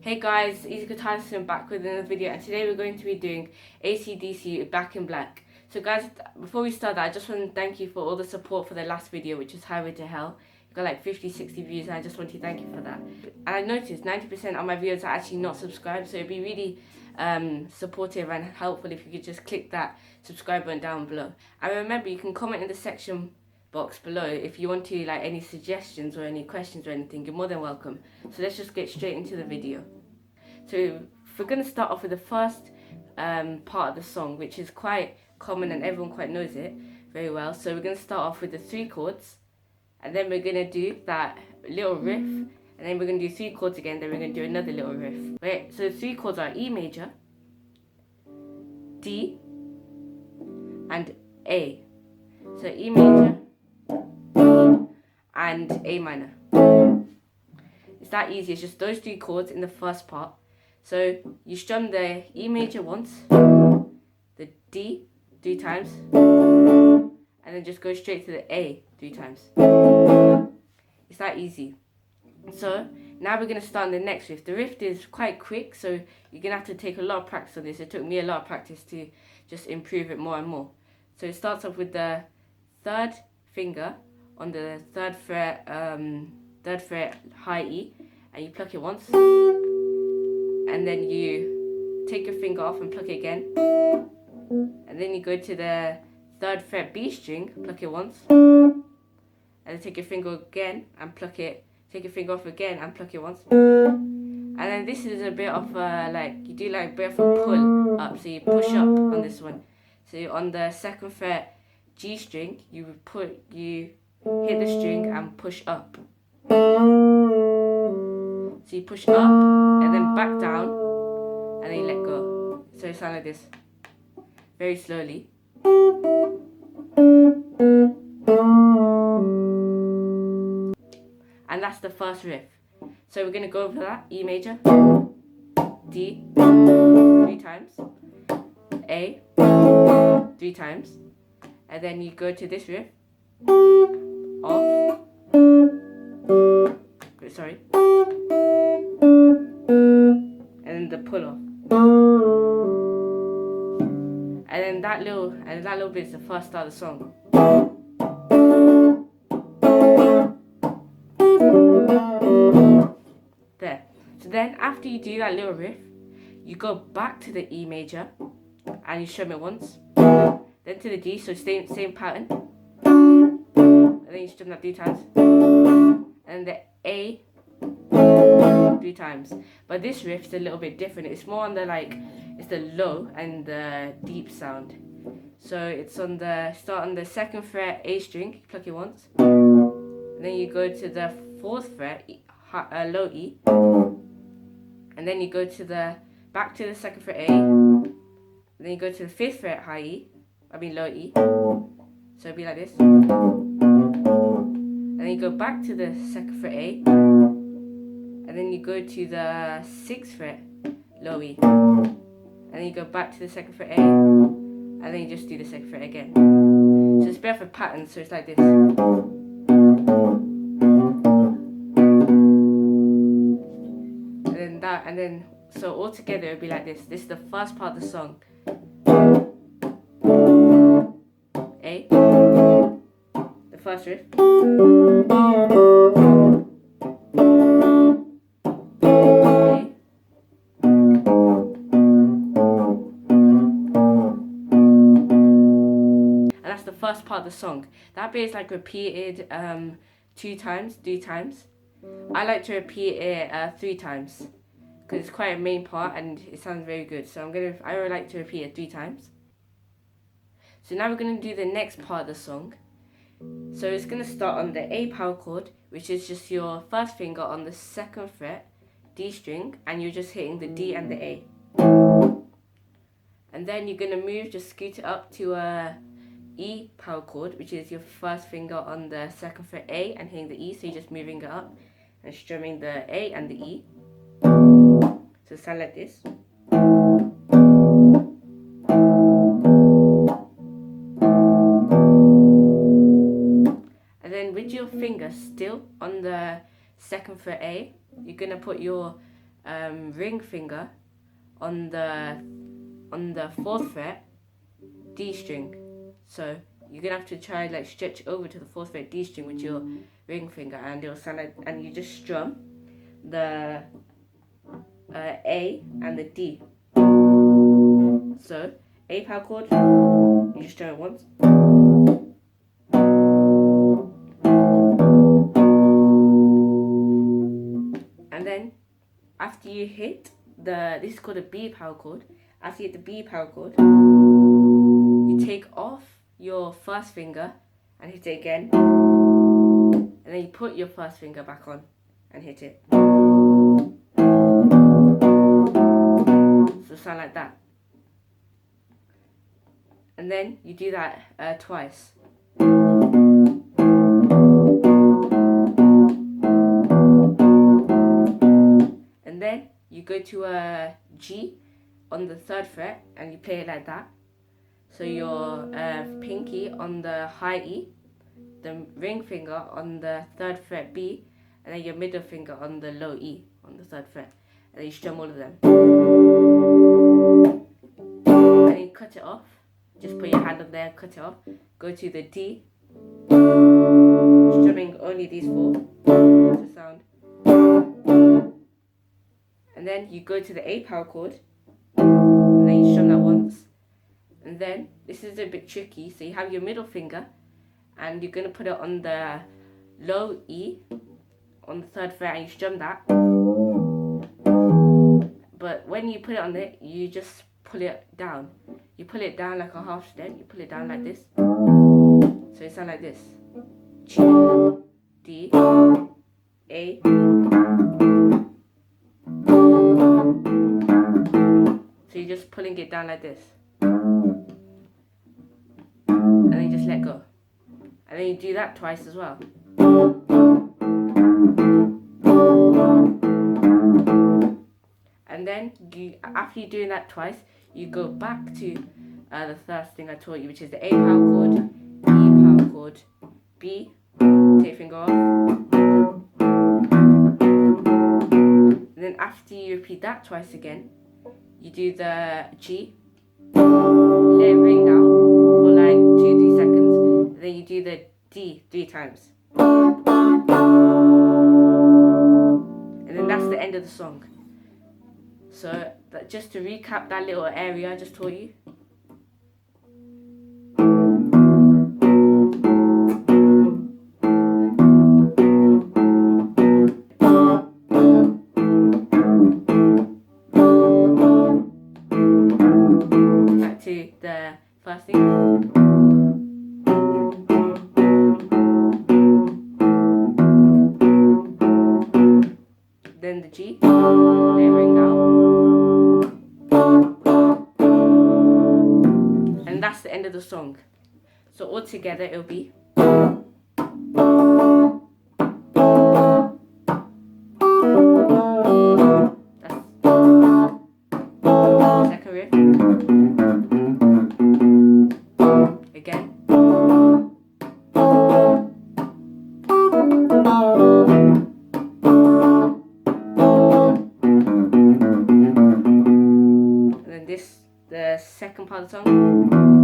Hey guys, Easy Guitarist back with another video, and today we're going to be doing ACDC Back in Black. So guys, before we start that, I just want to thank you for all the support for the last video, which was Highway to Hell. You got like 50-60 views, and I just want to thank you for that. And I noticed 90% of my viewers are actually not subscribed, so it'd be really supportive and helpful if you could just click that subscribe button down below. And remember, you can comment in the section box below if you want to, like, any suggestions or any questions or anything. You're more than welcome. So let's just get straight into the video. So we're going to start off with the first part of the song, which is quite common and everyone quite knows it very well. So we're going to start off with the 3 chords, and then we're going to do that little riff, and then we're going to do 3 chords again, then we're going to do another little riff. Right, so the 3 chords are E major, D, and A. So E major, and A minor. It's that easy. It's just those 3 chords in the first part. So you strum the E major once, the D 3 times, and then just go straight to the A 3 times. It's that easy. So now we're going to start on the next riff. The riff is quite quick, so you're going to have to take a lot of practice on this. It took me a lot of practice to just improve it more and more. So it starts off with the 3rd finger on the 3rd fret high E, and you pluck it once, and then you take your finger off and pluck it again, and then you go to the 3rd fret B string, pluck it once, and then take your finger again and pluck it, take your finger off again and pluck it once, and then this is a bit of like, you do like a bit of a pull up, so you push up on this one. So on the 2nd fret G string, you hit the string and push up. So you push up and then back down, and then you let go. So it sounds like this, very slowly. And that's the first riff. So we're going to go over that. E major, D 3 times, A 3 times, and then you go to this riff, off, sorry, and then the pull off, and then that little bit is the first start of the song. There. So then after you do that little riff, you go back to the E major and you strum it once, then to the D, so same pattern, and then you strum that 3 times, and the A 3 times. But this riff is a little bit different. It's more on the, like, it's the low and the deep sound. So it's on the, start on the 2nd fret A string, pluck it once, and then you go to the 4th fret low E, and then you go to the back to the 2nd fret A, and then you go to the 5th fret high E, low E. So it'll be like this, and then you go back to the 2nd fret A, and then you go to the 6th fret low E, and then you go back to the 2nd fret A, and then you just do the 2nd fret again. So it's a bit of a pattern, so it's like this. And then so all together it'll be like this. This is the first part of the song. A, the first riff, A, and that's the first part of the song. That bit is like repeated 2 times, 3 times. I like to repeat it 3 times because it's quite a main part and it sounds very good. So I would like to repeat it 3 times. So now we're going to do the next part of the song. So it's going to start on the A power chord, which is just your 1st finger on the 2nd fret D string, and you're just hitting the D and the A. And then you're going to move, just scoot it up to a E power chord, which is your 1st finger on the 2nd fret A and hitting the E, so you're just moving it up and strumming the A and the E. So it sounds like this. And then with your finger still on the 2nd fret A, you're going to put your ring finger on the 4th fret D string. So you're gonna have to try like stretch over to the 4th fret D string with your ring finger, and it'll sound like, and you just strum the A and the D. So A power chord, you just strum it once. And then after you hit this is called a B power chord. After you hit the B power chord, you take off your 1st finger and hit it again. And then you put your 1st finger back on and hit it. So sound like that. And then you do that twice. And then you go to a G on the 3rd fret and you play it like that. So your pinky on the high E, the ring finger on the 3rd fret B, and then your middle finger on the low E on the 3rd fret. And then you strum all of them. And then you cut it off. Just put your hand up there, cut it off. Go to the D, strumming only these 4 to sound. And then you go to the A power chord, and then you strum that once. And then, this is a bit tricky, so you have your middle finger, and you're going to put it on the low E, on the 3rd fret, and you strum that. But when you put it on it, you just pull it down. You pull it down like a half step, you pull it down like this. So it sounds like this. G, D, A. So you're just pulling it down like this. And then you just let go. And then you do that twice as well. And then after you're doing that twice, you go back to the first thing I taught you, which is the A power chord, E power chord, B, take finger off. And then after you repeat that twice again, you do the G, let it ring down for like 2-3 seconds, and then you do the D 3 times. And then that's the end of the song. So just to recap that little area I just taught you. Back to the first thing. Then the G, let it ring down. And that's the end of the song. So all together it'll be. That's the second riff. Again. And then this, the second part of the song.